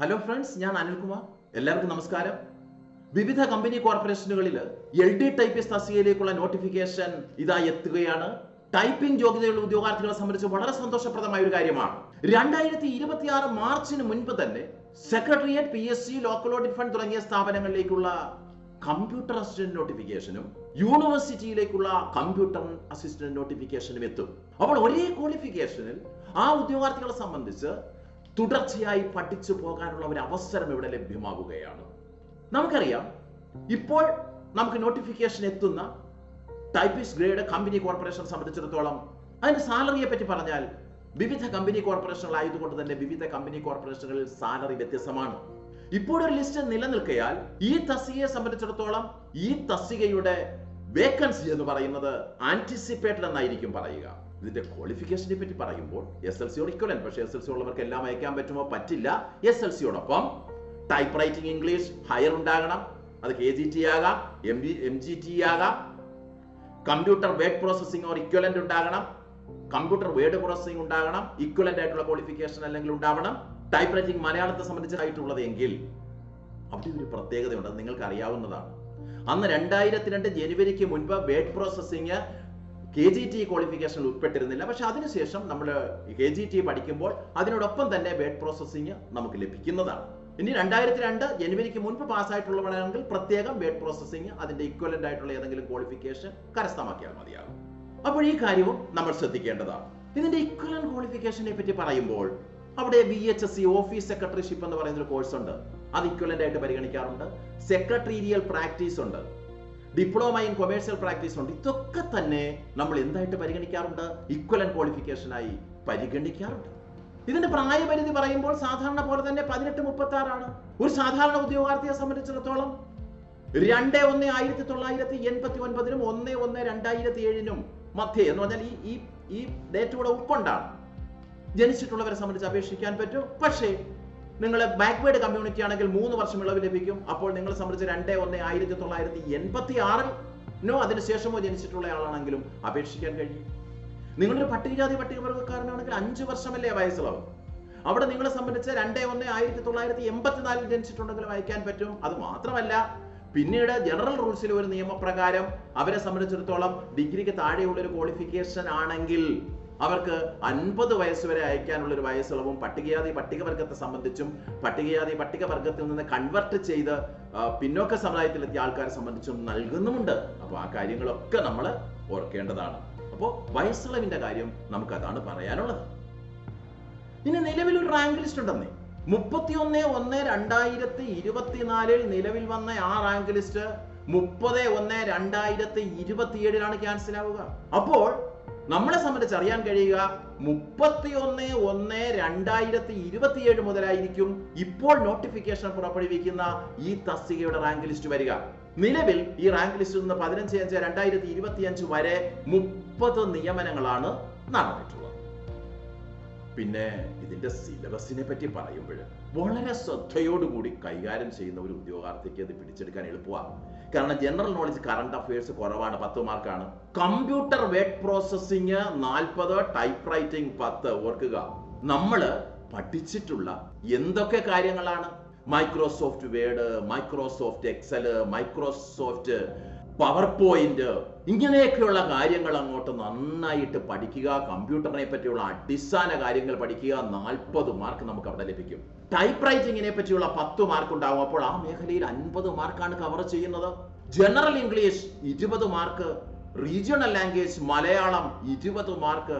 Hello friends, ഞാൻ അനിൽകുമാർ. എല്ലാവർക്കും നമസ്കാരം. വിവിധ കമ്പനി കോർപ്പറേഷനുകളിൽ LD ടൈപ്പിസ്റ്റ് തസ്തികയിലേക്കുള്ള നോട്ടിഫിക്കേഷൻ ഇതായി എത്തുകയാണ്. ടൈപ്പിംഗ് യോഗ്യതയുള്ള ഉദ്യോഗാർത്ഥികളെ സംബന്ധിച്ച് വളരെ സന്തോഷപ്രദമായ ഒരു കാര്യമാണ്. 2026 മാർച്ചിന് മുൻപ് തന്നെ secretariat, PSC, local audit fund തുടങ്ങിയ സ്ഥാപനങ്ങളിലേക്കുള്ള കമ്പ്യൂട്ടർ അസിസ്റ്റന്റ് നോട്ടിഫിക്കേഷനും യൂണിവേഴ്സിറ്റിയിലേക്കുള്ള കമ്പ്യൂട്ടർ അസിസ്റ്റന്റ് നോട്ടിഫിക്കേഷനും എത്തും. അപ്പോൾ ഒരേ ക്വാളിഫിക്കേഷനിൽ ആ ഉദ്യോഗാർത്ഥികളെ സംബന്ധിച്ച് തുടർച്ചയായി പഠിച്ചു പോകാനുള്ള ഒരു അവസരം ഇവിടെ ലഭ്യമാവുകയാണ്. നമുക്കറിയാം, ഇപ്പോൾ നമുക്ക് നോട്ടിഫിക്കേഷൻ എത്തുന്ന ടൈപ്പിസ്റ്റ് ഗ്രേഡ് കമ്പനി കോർപ്പറേഷൻ സംബന്ധിച്ചിടത്തോളം അതിന്റെ സാലറിയെ പറ്റി പറഞ്ഞാൽ വിവിധ കമ്പനി കോർപ്പറേഷനുകൾ ആയതുകൊണ്ട് തന്നെ വിവിധ കമ്പനി കോർപ്പറേഷനുകളിൽ സാലറി വ്യത്യസ്തമാണ്. ഇപ്പോഴൊരു ലിസ്റ്റ് നിലനിൽക്കയാൽ ഈ തസ്തികയെ സംബന്ധിച്ചിടത്തോളം ഈ തസ്തികയുടെ വേക്കൻസി എന്ന് പറയുന്നത് ആന്റിസിപ്പേറ്റഡ് എന്നായിരിക്കും പറയുക. ഇതിന്റെ ക്വാളിഫിക്കേഷനെ പറ്റി പറയുമ്പോൾ SLCയോട് ഇക്വലന്റ്, പക്ഷേ SLC ഉള്ളവർക്ക് എല്ലാം അയക്കാൻ പറ്റുമോ? പറ്റില്ല. SLCയോടൊപ്പം ടൈപ്പ് റൈറ്റിംഗ് ഇംഗ്ലീഷ് ഹയർ ഉണ്ടാകണം. അത് KGT ആകാം, MGT ആകാം. Computer word processing or equivalent ഉണ്ടാകണം. കമ്പ്യൂട്ടർ വേർഡ് പ്രോസസ്സിംഗ് ഉണ്ടാകണം. ഇക്വലന്റ് ആയിട്ടുള്ള ക്വാളിഫിക്കേഷൻ അല്ലെങ്കിൽ ഉണ്ടാവണം. ടൈപ്പ് റൈറ്റിംഗ് മലയാളത്തെ സംബന്ധിച്ചായിട്ടുള്ളത് എങ്കിൽ അവിടെ ഒരു പ്രത്യേകതയുണ്ട്, നിങ്ങൾക്ക് അറിയാവുന്നതാണ്. അന്ന് 2002 ജനുവരിക്ക് മുൻപ് വേർഡ് പ്രോസസ്സിംഗ് KGT ക്വാളിഫിക്കേഷനിൽ ഉൾപ്പെട്ടിരുന്നില്ല. പക്ഷെ അതിനുശേഷം നമ്മൾ KGT പഠിക്കുമ്പോൾ അതിനോടൊപ്പം തന്നെ വേർഡ് പ്രോസസ്സിംഗ് നമുക്ക് ലഭിക്കുന്നതാണ്. ഇനി 2002 ജനുവരിക്ക് മുൻപ് പാസ്സായിട്ടുള്ളവരാണെങ്കിൽ പ്രത്യേകം വേർഡ് പ്രോസസ്സിംഗ് അതിന്റെ ഇക്വലന്റ് ആയിട്ടുള്ള ഏതെങ്കിലും ക്വാളിഫിക്കേഷൻ കരസ്ഥമാക്കിയാൽ മതിയാകും. അപ്പോൾ ഈ കാര്യവും നമ്മൾ ശ്രദ്ധിക്കേണ്ടതാണ്. ഇതിന്റെ ഇക്വലന്റ് ക്വാളിഫിക്കേഷനെ പറ്റി പറയുമ്പോൾ അവിടെ VHSC ഓഫീസ് സെക്രട്ടറിഷിപ്പ് എന്ന് പറയുന്ന ഒരു കോഴ്സ് ഉണ്ട്. അത് ഇക്വലന്റ് ആയിട്ട് പരിഗണിക്കാറുണ്ട്. സെക്രട്ടേറിയൽ പ്രാക്ടീസ് ഉണ്ട്. ഡിപ്ലോമ ഇൻ കൊമേഴ്സ്യൽ പ്രാക്ടീസ് ഉണ്ട്. ഇതൊക്കെ തന്നെ നമ്മൾ എന്തായിട്ട് പരിഗണിക്കാറുണ്ട്? ഇക്വലന്റ് ക്വാളിഫിക്കേഷനായി പരിഗണിക്കാറുണ്ട്. ഇതിന്റെ പ്രായപരിധി പറയുമ്പോൾ സാധാരണ പോലെ തന്നെ 18-36 ആണ്. ഒരു സാധാരണ ഉദ്യോഗാർത്ഥിയെ സംബന്ധിച്ചിടത്തോളം 2/1/1989 1/1/2007 മധ്യേ എന്ന് പറഞ്ഞാൽ ഈ ഡേറ്റ് കൂടെ ഉൾക്കൊണ്ടാണ് ജനിച്ചിട്ടുള്ളവരെ സംബന്ധിച്ച് അപേക്ഷിക്കാൻ പറ്റും. പക്ഷേ നിങ്ങൾ ബാക്ക്വേർഡ് കമ്മ്യൂണിറ്റി ആണെങ്കിൽ 3 വർഷം ഇളവ് ലഭിക്കും. അപ്പോൾ നിങ്ങളെ സംബന്ധിച്ച് 2/1/1986 അതിനുശേഷമോ ജനിച്ചിട്ടുള്ള ആളാണെങ്കിലും അപേക്ഷിക്കാൻ കഴിയും. നിങ്ങളൊരു പട്ടികജാതി പട്ടികവർഗക്കാരനാണെങ്കിൽ 5 വർഷമല്ലേ വയസ്സിളവ്. അവിടെ നിങ്ങളെ സംബന്ധിച്ച് 2/1/1984 ജനിച്ചിട്ടുണ്ടെങ്കിലും അയക്കാൻ പറ്റും. അത് മാത്രമല്ല, പിന്നീട് ജനറൽ റൂൾസിൽ ഒരു നിയമപ്രകാരം അവരെ സംബന്ധിച്ചിടത്തോളം ഡിഗ്രിക്ക് താഴെയുള്ള ഒരു ക്വാളിഫിക്കേഷൻ ആണെങ്കിൽ അവർക്ക് 50 വയസ്സ് വരെ അയക്കാനുള്ള ഒരു വയസ്സിളവും പട്ടികജാതി പട്ടികവർഗത്തെ സംബന്ധിച്ചും പട്ടികജാതി പട്ടികവർഗത്തിൽ നിന്ന് കൺവെർട്ട് ചെയ്ത് പിന്നോക്ക സമുദായത്തിലെത്തിയ ആൾക്കാരെ സംബന്ധിച്ചും നൽകുന്നുമുണ്ട്. അപ്പോൾ ആ കാര്യങ്ങളൊക്കെ നമ്മൾ ഓർക്കേണ്ടതാണ്. അപ്പോൾ വയസ്സിളവിന്റെ കാര്യം നമുക്ക് അതാണ് പറയാനുള്ളത്. ഇനി നിലവിലൊരു റാങ്ക് ലിസ്റ്റ് ഉണ്ടെന്നേ. 31/1/2024 നിലവിൽ വന്ന ആ റാങ്ക് ലിസ്റ്റ് 30/1/2027 ക്യാൻസൽ ആവുക. അപ്പോൾ നമ്മളെ സംബന്ധിച്ച് അറിയാൻ കഴിയുക 31/1/2027 മുതലായിരിക്കും ഇപ്പോൾ നോട്ടിഫിക്കേഷൻ പുറപ്പെടുവിക്കുന്ന ഈ തസ്തികയുടെ റാങ്ക് ലിസ്റ്റ് വരിക. നിലവിൽ ഈ റാങ്ക് ലിസ്റ്റിൽ നിന്ന് 15/5/2025 വരെ 30 നിയമനങ്ങളാണ് നടന്നിട്ടുള്ളത്. പിന്നെ ഇതിന്റെ സിലബസിനെ പറ്റി പറയുമ്പോൾ വളരെ ശ്രദ്ധയോടുകൂടി കൈകാര്യം ചെയ്യുന്ന ഒരു ഉദ്യോഗാർത്ഥിക്ക് ഇത് പിടിച്ചെടുക്കാൻ എളുപ്പമാണ്. കാരണം ജനറൽ നോളജ്, കറണ്ട് അഫയേഴ്സ് കുറവാണ്, 10 മാർക്കാണ്. Computer word processing 40, type writing 10. ഓർക്കുക, നമ്മൾ പഠിച്ചിട്ടുള്ള എന്തൊക്കെ കാര്യങ്ങളാണ്? Microsoft Word, Microsoft Excel, Microsoft PowerPoint, ഇങ്ങനെയൊക്കെയുള്ള കാര്യങ്ങൾ അങ്ങോട്ട് നന്നായിട്ട് പഠിക്കുക. കമ്പ്യൂട്ടറിനെ പറ്റിയുള്ള അടിസ്ഥാന കാര്യങ്ങൾ പഠിക്കുക. 40 മാർക്ക് നമുക്ക് അവിടെ ലഭിക്കും. ടൈപ്പ് റൈറ്റിംഗിനെ പറ്റിയുള്ള 10 മാർക്ക് ഉണ്ടാവും. അപ്പോൾ ആ മേഖലയിൽ 50 മാർക്കാണ് കവർ ചെയ്യുന്നത്. General English 20 mark, regional language Malayalam 20 mark.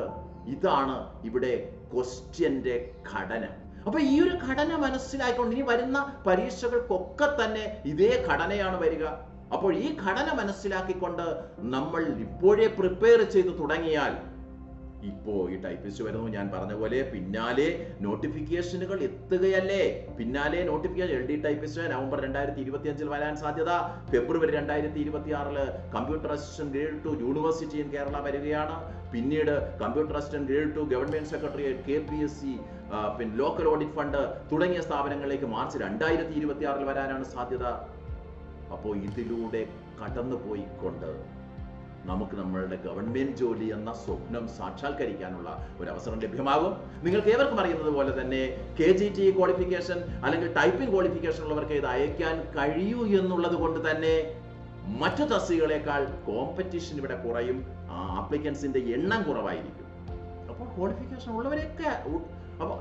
ഇതാണ് ഇവിടെ ക്വസ്റ്റ്യന്റെ ഘടന. അപ്പൊ ഈ ഒരു ഘടന മനസ്സിലാക്കിക്കൊണ്ട് ഇനി വരുന്ന പരീക്ഷകൾക്കൊക്കെ തന്നെ ഇതേ ഘടനയാണ് വരിക. അപ്പോൾ ഈ ഘടന മനസ്സിലാക്കിക്കൊണ്ട് നമ്മൾ ഇപ്പോഴേ പ്രിപ്പയർ ചെയ്ത് തുടങ്ങിയാൽ, ഇപ്പോ ഈ ടൈപ്പിസ്റ്റ് വരുന്നു, ഞാൻ പറഞ്ഞ പോലെ പിന്നാലെ നോട്ടിഫിക്കേഷനുകൾ എത്തുകയല്ലേ. പിന്നാലെ നോട്ടിഫിക്കേഷൻ LD ടൈപ്പിസ്റ്റ് നവംബർ 2025 വരാൻ സാധ്യത. ഫെബ്രുവരി 2026 computer assistant grade 2 university in Kerala വരികയാണ്. പിന്നീട് computer assistant grade 2 government secretariat, KPSC, പിന്നെ ലോക്കൽ ഓഡിറ്റ് ഫണ്ട് തുടങ്ങിയ സ്ഥാപനങ്ങളിലേക്ക് മാർച്ച് 2026 വരാനാണ് സാധ്യത. അപ്പോൾ ഇതിലൂടെ കടന്നു പോയിക്കൊണ്ട് നമുക്ക് നമ്മളുടെ ഗവൺമെന്റ് ജോലി എന്ന സ്വപ്നം സാക്ഷാത്കരിക്കാനുള്ള ഒരു അവസരം ലഭ്യമാകും. നിങ്ങൾക്ക് ഏവർക്കും അറിയുന്നത് പോലെ തന്നെ KGT ക്വാളിഫിക്കേഷൻ അല്ലെങ്കിൽ ടൈപ്പിംഗ് ക്വാളിഫിക്കേഷൻ ഉള്ളവർക്ക് ഇത് അയക്കാൻ കഴിയൂ എന്നുള്ളത് കൊണ്ട് തന്നെ മറ്റു തസ്തികകളേക്കാൾ കോമ്പറ്റീഷൻ ഇവിടെ കുറയും, ആപ്ലിക്കൻസിന്റെ എണ്ണം കുറവായിരിക്കും. അപ്പോൾ ക്വാളിഫിക്കേഷൻ ഉള്ളവരൊക്കെ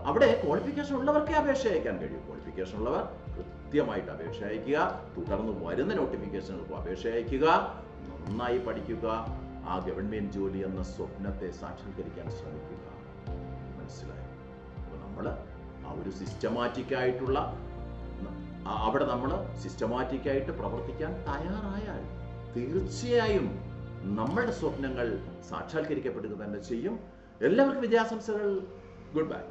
അവിടെ ക്വാളിഫിക്കേഷൻ ഉള്ളവർക്കേ അപേക്ഷ അയക്കാൻ കഴിയും. ക്വാളിഫിക്കേഷൻ ഉള്ളവർ കൃത്യമായിട്ട് അപേക്ഷ അയക്കുക, തുടർന്ന് വരുന്ന നോട്ടിഫിക്കേഷനുകൾക്കും അപേക്ഷ അയക്കുക, നന്നായി പഠിക്കുക, ആ ഗവൺമെന്റ് ജോലി എന്ന സ്വപ്നത്തെ സാക്ഷാത്കരിക്കാൻ ശ്രമിക്കുക. മനസ്സിലായോ? അപ്പോൾ നമ്മൾ ആ ഒരു സിസ്റ്റമാറ്റിക്കായിട്ടുള്ള അവിടെ നമ്മൾ സിസ്റ്റമാറ്റിക്കായിട്ട് പ്രവർത്തിക്കാൻ തയ്യാറായാൽ തീർച്ചയായും നമ്മളുടെ സ്വപ്നങ്ങൾ സാക്ഷാത്കരിക്കപ്പെടുക തന്നെ ചെയ്യും. എല്ലാവർക്കും വിജയാശംസകൾ. Good bye.